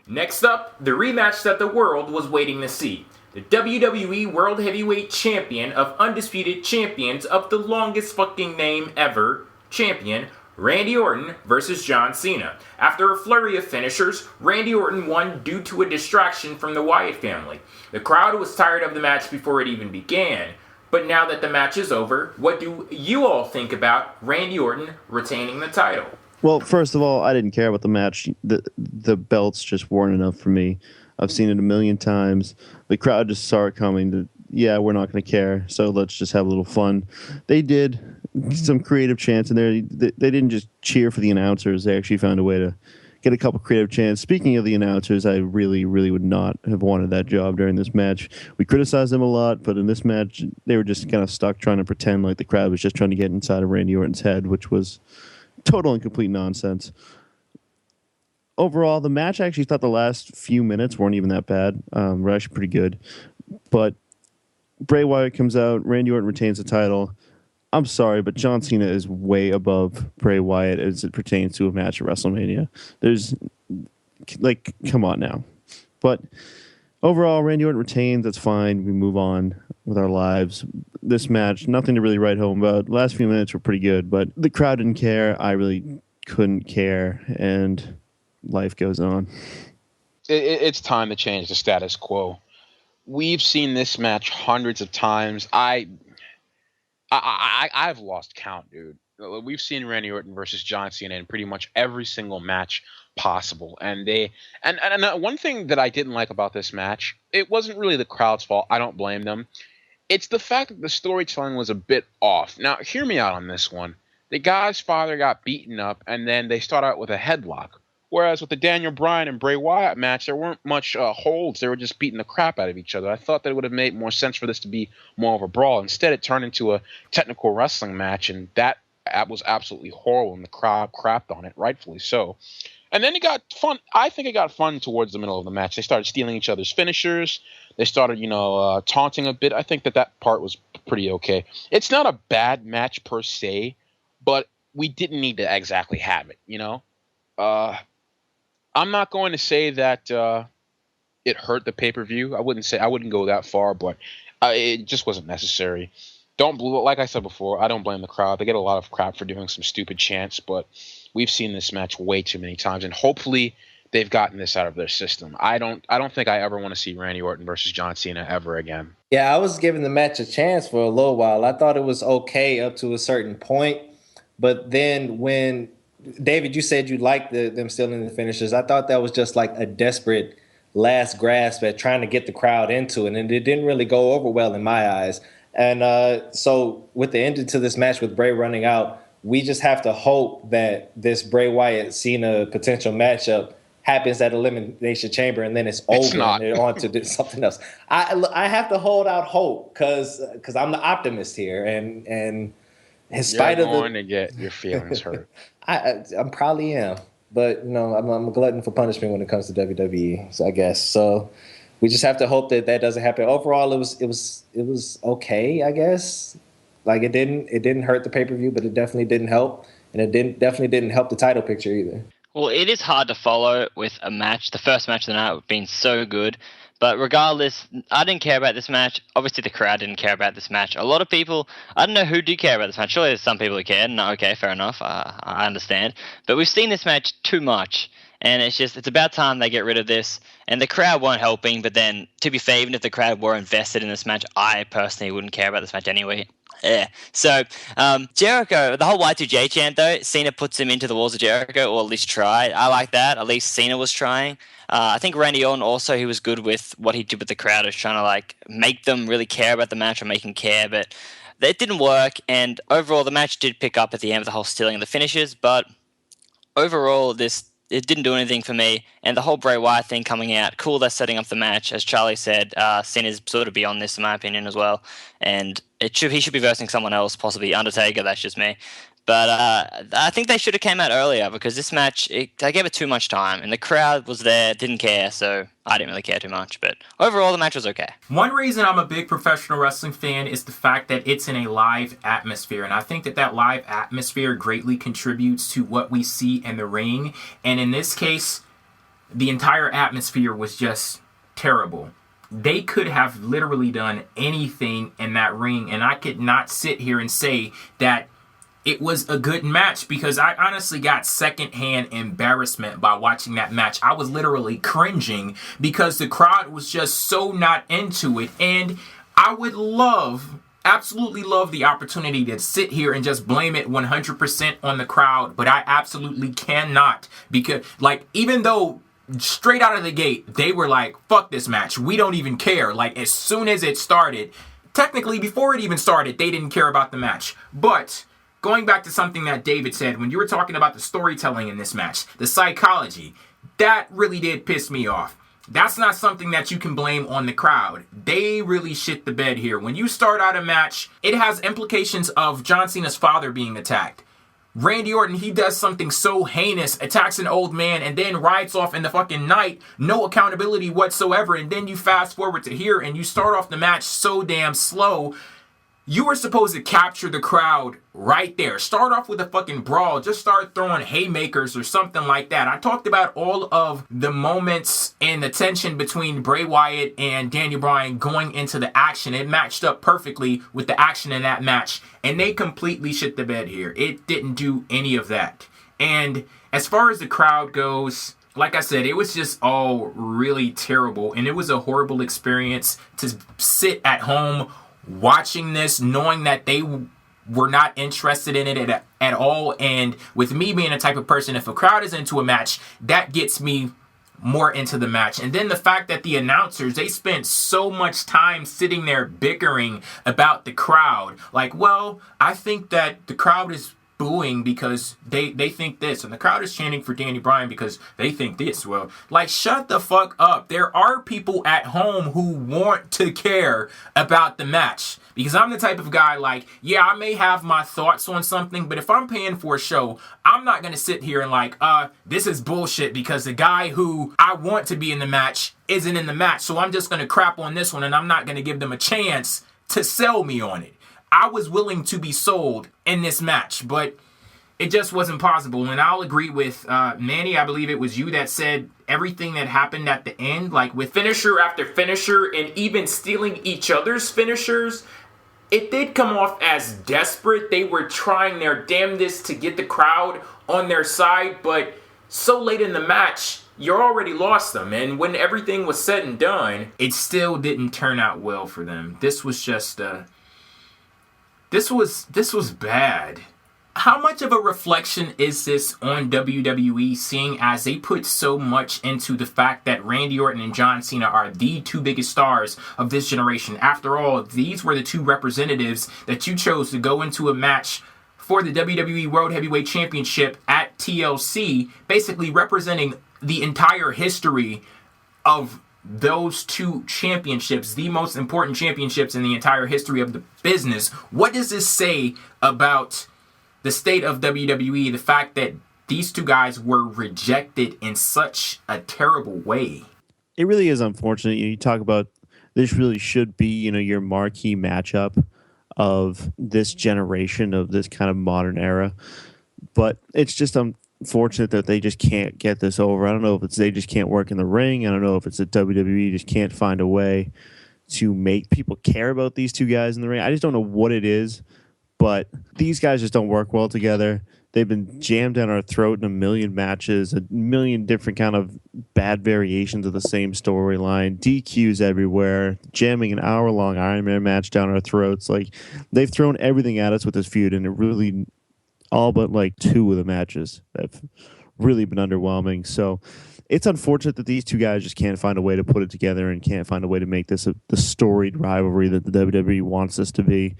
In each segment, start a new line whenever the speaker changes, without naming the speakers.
Next up, the rematch that the world was waiting to see. The WWE World Heavyweight Champion of Undisputed Champions of the longest fucking name ever, champion, Randy Orton versus John Cena. After a flurry of finishers, Randy Orton won due to a distraction from the Wyatt family. The crowd was tired of the match before it even began. But now that the match is over, what do you all think about Randy Orton retaining the title?
Well, first of all, I didn't care about the match. The belts just weren't enough for me. I've seen it a million times. The crowd just saw it coming. Yeah, we're not going to care, so let's just have a little fun. They did some creative chants in there. They didn't just cheer for the announcers. They actually found a way to get a couple creative chants. Speaking of the announcers, I really, really would not have wanted that job during this match. We criticized them a lot, but in this match, they were just kind of stuck trying to pretend like the crowd was just trying to get inside of Randy Orton's head, which was total and complete nonsense. Overall, the match, I actually thought the last few minutes weren't even that bad. Were actually pretty good. But Bray Wyatt comes out, Randy Orton retains the title. I'm sorry, but John Cena is way above Bray Wyatt as it pertains to a match at WrestleMania. There's, come on now. But overall, Randy Orton retains. That's fine. We move on with our lives. This match, nothing to really write home about. The last few minutes were pretty good, but the crowd didn't care. I really couldn't care, and life goes on.
It's time to change the status quo. We've seen this match hundreds of times. I've lost count, dude. We've seen Randy Orton versus John Cena in pretty much every single match possible. And one thing that I didn't like about this match, it wasn't really the crowd's fault. I don't blame them. It's the fact that the storytelling was a bit off. Now, hear me out on this one. The guy's father got beaten up, and then they start out with a headlock. Whereas with the Daniel Bryan and Bray Wyatt match, there weren't much holds. They were just beating the crap out of each other. I thought that it would have made more sense for this to be more of a brawl. Instead, it turned into a technical wrestling match, and that was absolutely horrible, and the crowd crapped on it, rightfully so. And then it got fun. I think it got fun towards the middle of the match. They started stealing each other's finishers. They started, taunting a bit. I think that part was pretty okay. It's not a bad match per se, but we didn't need to exactly have it, I'm not going to say that it hurt the pay-per-view. I wouldn't go that far, but it just wasn't necessary. Like I said before, I don't blame the crowd. They get a lot of crap for doing some stupid chants, but we've seen this match way too many times, and hopefully they've gotten this out of their system. I don't think I ever want to see Randy Orton versus John Cena ever again.
Yeah, I was giving the match a chance for a little while. I thought it was okay up to a certain point, but then when David, you said you liked them stealing the finishers. I thought that was just like a desperate last grasp at trying to get the crowd into it, and it didn't really go over well in my eyes. And so with the end to this match with Bray running out, we just have to hope that this Bray Wyatt-Cena potential matchup happens at Elimination Chamber, and then it's over and they're on to something else. I have to hold out hope because I'm the optimist here, and in spite
You're going to get your feelings hurt.
I probably am, but I'm a glutton for punishment when it comes to WWE. So I guess so. We just have to hope that doesn't happen. Overall, it was okay. I guess it didn't hurt the pay-per-view, but it definitely didn't help, and it definitely didn't help the title picture either.
Well, it is hard to follow with a match. The first match of the night being so good. But regardless, I didn't care about this match. Obviously, the crowd didn't care about this match. A lot of people, I don't know who do care about this match. Surely there's some people who care. No, okay, fair enough. I understand. But we've seen this match too much. And it's about time they get rid of this. And the crowd weren't helping. But then, to be fair, even if the crowd were invested in this match, I personally wouldn't care about this match anyway. Yeah. So, Jericho, the whole Y2J chant, though, Cena puts him into the walls of Jericho, or at least tried. I like that. At least Cena was trying. I think Randy Orton also, he was good with what he did with the crowd, was trying to make them really care about the match or make them care, but it didn't work. And overall, the match did pick up at the end of the whole stealing of the finishes, but overall, it didn't do anything for me. And the whole Bray Wyatt thing coming out, cool, they're setting up the match. As Charlie said, Cena's sort of beyond this, in my opinion, as well. And he should be versing someone else, possibly Undertaker, that's just me. But I think they should have came out earlier because this match, they gave it too much time. And the crowd was there, didn't care, so I didn't really care too much. But overall, the match was okay.
One reason I'm a big professional wrestling fan is the fact that it's in a live atmosphere. And I think that live atmosphere greatly contributes to what we see in the ring. And in this case, the entire atmosphere was just terrible. They could have literally done anything in that ring, and I could not sit here and say that it was a good match, because I honestly got secondhand embarrassment by watching that match. I was literally cringing because the crowd was just so not into it, and I would absolutely love the opportunity to sit here and just blame it 100% on the crowd, but I absolutely cannot, because, like, even though straight out of the gate, they were like, fuck this match, we don't even care. Like, as soon as it started, technically before it even started, they didn't care about the match. But going back to something that David said, when you were talking about the storytelling in this match, the psychology, that really did piss me off. That's not something that you can blame on the crowd. They really shit the bed here. When you start out a match, it has implications of John Cena's father being attacked. Randy Orton, he does something so heinous, attacks an old man, and then rides off in the fucking night. No accountability whatsoever. And then you fast forward to here, and you start off the match so damn slow. You were supposed to capture the crowd right there. Start off with a fucking brawl. Just start throwing haymakers or something like that. I talked about all of the moments and the tension between Bray Wyatt and Daniel Bryan going into the action. It matched up perfectly with the action in that match. And they completely shit the bed here. It didn't do any of that. And as far as the crowd goes, like I said, it was just all really terrible. And it was a horrible experience to sit at home watching this, knowing that they were not interested in it at all. And with me being the type of person, if a crowd is into a match, that gets me more into the match. And then the fact that the announcers, they spent so much time sitting there bickering about the crowd. Like, well, I think that the crowd is booing because they think this, and the crowd is chanting for Daniel Bryan because they think this. Well, like, shut the fuck up. There are people at home who want to care about the match, because I'm the type of guy, like, yeah, I may have my thoughts on something, but if I'm paying for a show, I'm not gonna sit here and like, this is bullshit because the guy who I want to be in the match isn't in the match, so I'm just gonna crap on this one and I'm not gonna give them a chance to sell me on it. I was willing to be sold in this match, but it just wasn't possible. And I'll agree with Manny, I believe it was you that said everything that happened at the end, like with finisher after finisher and even stealing each other's finishers, it did come off as desperate. They were trying their damnedest to get the crowd on their side, but so late in the match, you already lost them. And when everything was said and done, it still didn't turn out well for them. This was just This was bad. How much of a reflection is this on WWE, seeing as they put so much into the fact that Randy Orton and John Cena are the two biggest stars of this generation? After all, these were the two representatives that you chose to go into a match for the WWE World Heavyweight Championship at TLC, basically representing the entire history of those two championships, the most important championships in the entire history of the business. What does this say about the state of WWE, the fact that these two guys were rejected in such a terrible way?
It really is unfortunate. You talk about this really should be, your marquee matchup of this generation, of this kind of modern era. But it's just unfortunate that they just can't get this over. I don't know if it's they just can't work in the ring. I don't know if it's that WWE just can't find a way to make people care about these two guys in the ring. I just don't know what it is, but these guys just don't work well together. They've been jammed down our throat in a million matches, a million different kind of bad variations of the same storyline, DQs everywhere, jamming an hour-long Iron Man match down our throats. Like, they've thrown everything at us with this feud, and it really, all but like two of the matches have really been underwhelming. So it's unfortunate that these two guys just can't find a way to put it together and can't find a way to make this the storied rivalry that the WWE wants this to be.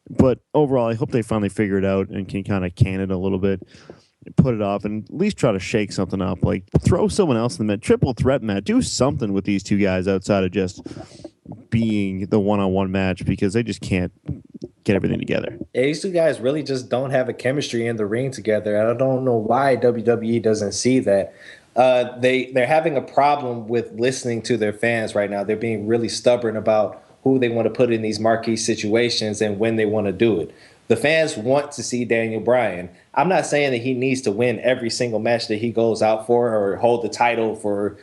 But overall, I hope they finally figure it out and can kind of can it a little bit, put it off, and at least try to shake something up. Like, throw someone else in the match, triple threat match, do something with these two guys outside of just being the one-on-one match, because they just can't get everything together.
Yeah, these two guys really just don't have a chemistry in the ring together. And I don't know why WWE doesn't see that. They're having a problem with listening to their fans right now. They're being really stubborn about who they want to put in these marquee situations and when they want to do it. The fans want to see Daniel Bryan. I'm not saying that he needs to win every single match that he goes out for or hold the title for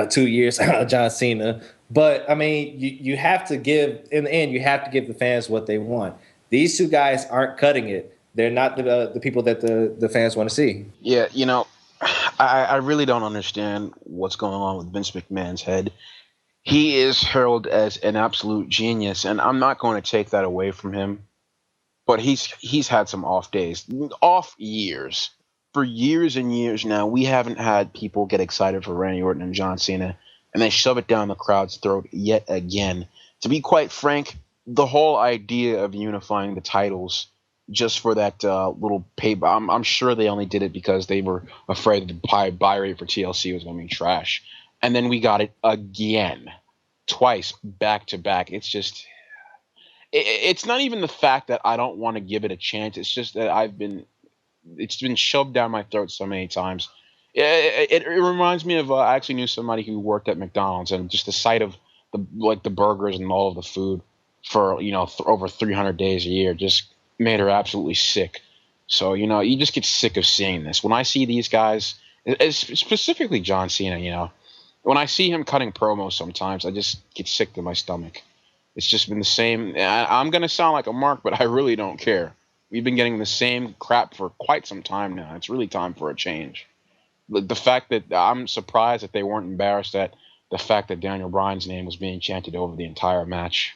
2 years, John Cena. But I mean, you have to give, in the end, you have to give the fans what they want. These two guys aren't cutting it. They're not the people that the fans want to see.
Yeah, I really don't understand what's going on with Vince McMahon's head. He is heralded as an absolute genius, and I'm not going to take that away from him. But he's had some off days, off years. For years and years now, we haven't had people get excited for Randy Orton and John Cena, and they shove it down the crowd's throat yet again. To be quite frank, the whole idea of unifying the titles just for that little pay, I'm sure they only did it because they were afraid that the buy rate for TLC was going to be trash. And then we got it again, twice, back to back. It's just, it's not even the fact that I don't want to give it a chance. It's just that it's been shoved down my throat so many times. It reminds me of, I actually knew somebody who worked at McDonald's, and just the sight of the burgers and all of the food for, over 300 days a year just made her absolutely sick. So, you just get sick of seeing this. When I see these guys, specifically John Cena, when I see him cutting promos sometimes, I just get sick to my stomach. It's just been the same. I'm going to sound like a mark, but I really don't care. We've been getting the same crap for quite some time now. It's really time for a change. The fact that I'm surprised that they weren't embarrassed at the fact that Daniel Bryan's name was being chanted over the entire match.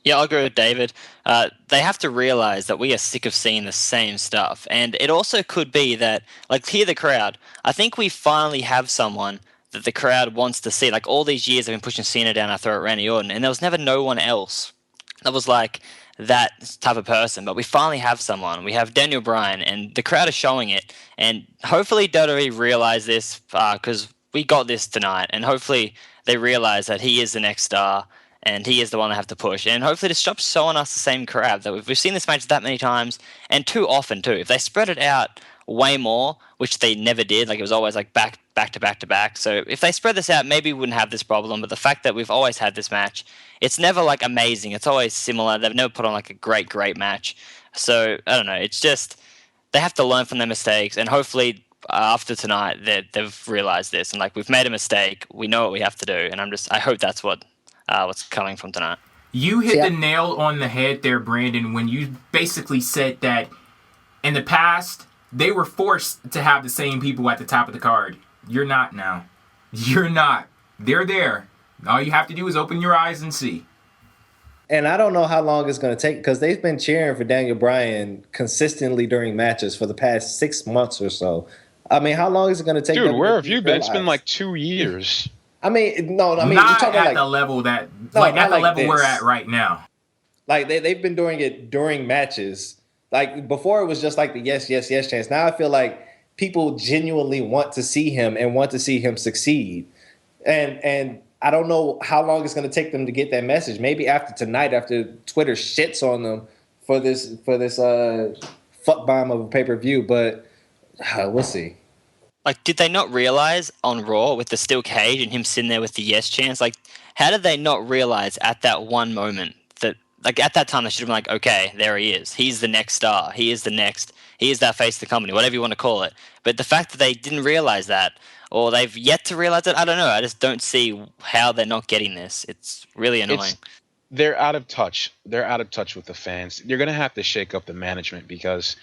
Yeah, I'll agree with David. They have to realize that we are sick of seeing the same stuff. And it also could be that, hear the crowd. I think we finally have someone that the crowd wants to see. All these years they've been pushing Cena down our throat, Randy Orton, and there was never no one else that was like that type of person. But we finally have someone. We have Daniel Bryan, and the crowd is showing it. And hopefully WWE realize this because we got this tonight, and hopefully they realize that he is the next star. And he is the one I have to push. And hopefully to stop showing us the same crap that we've seen this match that many times and too often too. If they spread it out way more, which they never did, it was always back to back to back. So if they spread this out, maybe we wouldn't have this problem. But the fact that we've always had this match, it's never amazing. It's always similar. They've never put on a great match. So I don't know. It's just they have to learn from their mistakes, and hopefully after tonight they've realized this and we've made a mistake. We know what we have to do, and I hope that's what's coming from tonight.
You hit the nail on the head there, Brandon, when you basically said that in the past, they were forced to have the same people at the top of the card. You're not now. You're not. They're there. All you have to do is open your eyes and see.
And I don't know how long it's going to take because they've been cheering for Daniel Bryan consistently during matches for the past 6 months or so. I mean, how long is it going to take?
Dude, where have you been? It's been 2 years.
I mean, no. I mean,
not
you're talking
at the level that, at the level we're at right now.
They've been doing it during matches. Before it was just the yes chance. Now I feel like people genuinely want to see him and want to see him succeed. And I don't know how long it's going to take them to get that message. Maybe after tonight, after Twitter shits on them for this fuck bomb of a pay-per-view, but we'll see.
Did they not realize on Raw with the steel cage and him sitting there with the yes chance? How did they not realize at that one moment that, at that time they should have been okay, there he is. He's the next star. He is that face of the company, whatever you want to call it. But the fact that they didn't realize that, or they've yet to realize it, I don't know. I just don't see how they're not getting this. It's really annoying.
They're out of touch. They're out of touch with the fans. You're going to have to shake up the management because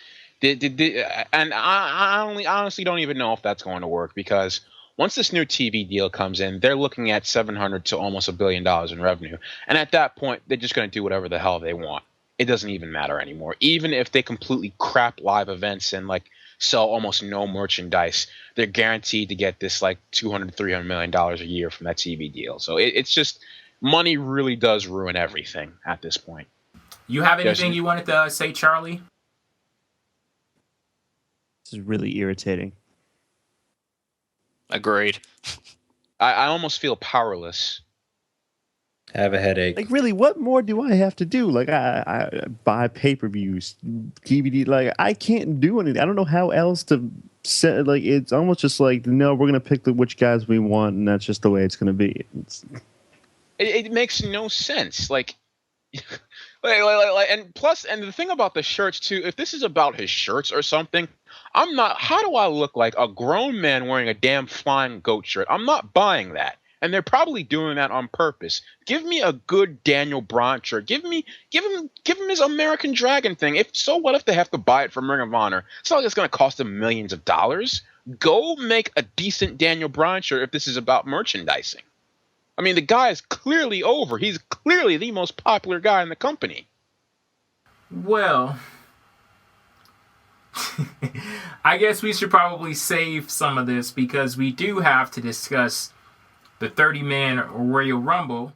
and I honestly don't even know if that's going to work because once this new TV deal comes in, they're looking at $700 to almost $1 billion in revenue. And at that point, they're just going to do whatever the hell they want. It doesn't even matter anymore. Even if they completely crap live events and sell almost no merchandise, they're guaranteed to get this $200-300 million a year from that TV deal. So it's just money really does ruin everything at this point.
You have anything you wanted to say, Charlie?
This is really irritating.
Agreed.
I almost feel powerless.
I have a headache.
Really, what more do I have to do? I buy pay-per-views, DVD. I can't do anything. I don't know how else to set. It's almost just no, we're gonna pick which guys we want, and that's just the way it's gonna be.
It makes no sense. And plus, and the thing about the shirts too, if this is about his shirts or something, I'm not. How do I look like a grown man wearing a damn flying goat shirt? I'm not buying that. And they're probably doing that on purpose. Give me a good Daniel Bryan shirt. Give him his American Dragon thing. If so, what if they have to buy it from Ring of Honor? It's not like it's going to cost them millions of dollars. Go make a decent Daniel Bryan shirt if this is about merchandising. I mean, the guy is clearly over. He's clearly the most popular guy in the company.
Well, I guess we should probably save some of this because we do have to discuss the 30-man Royal Rumble.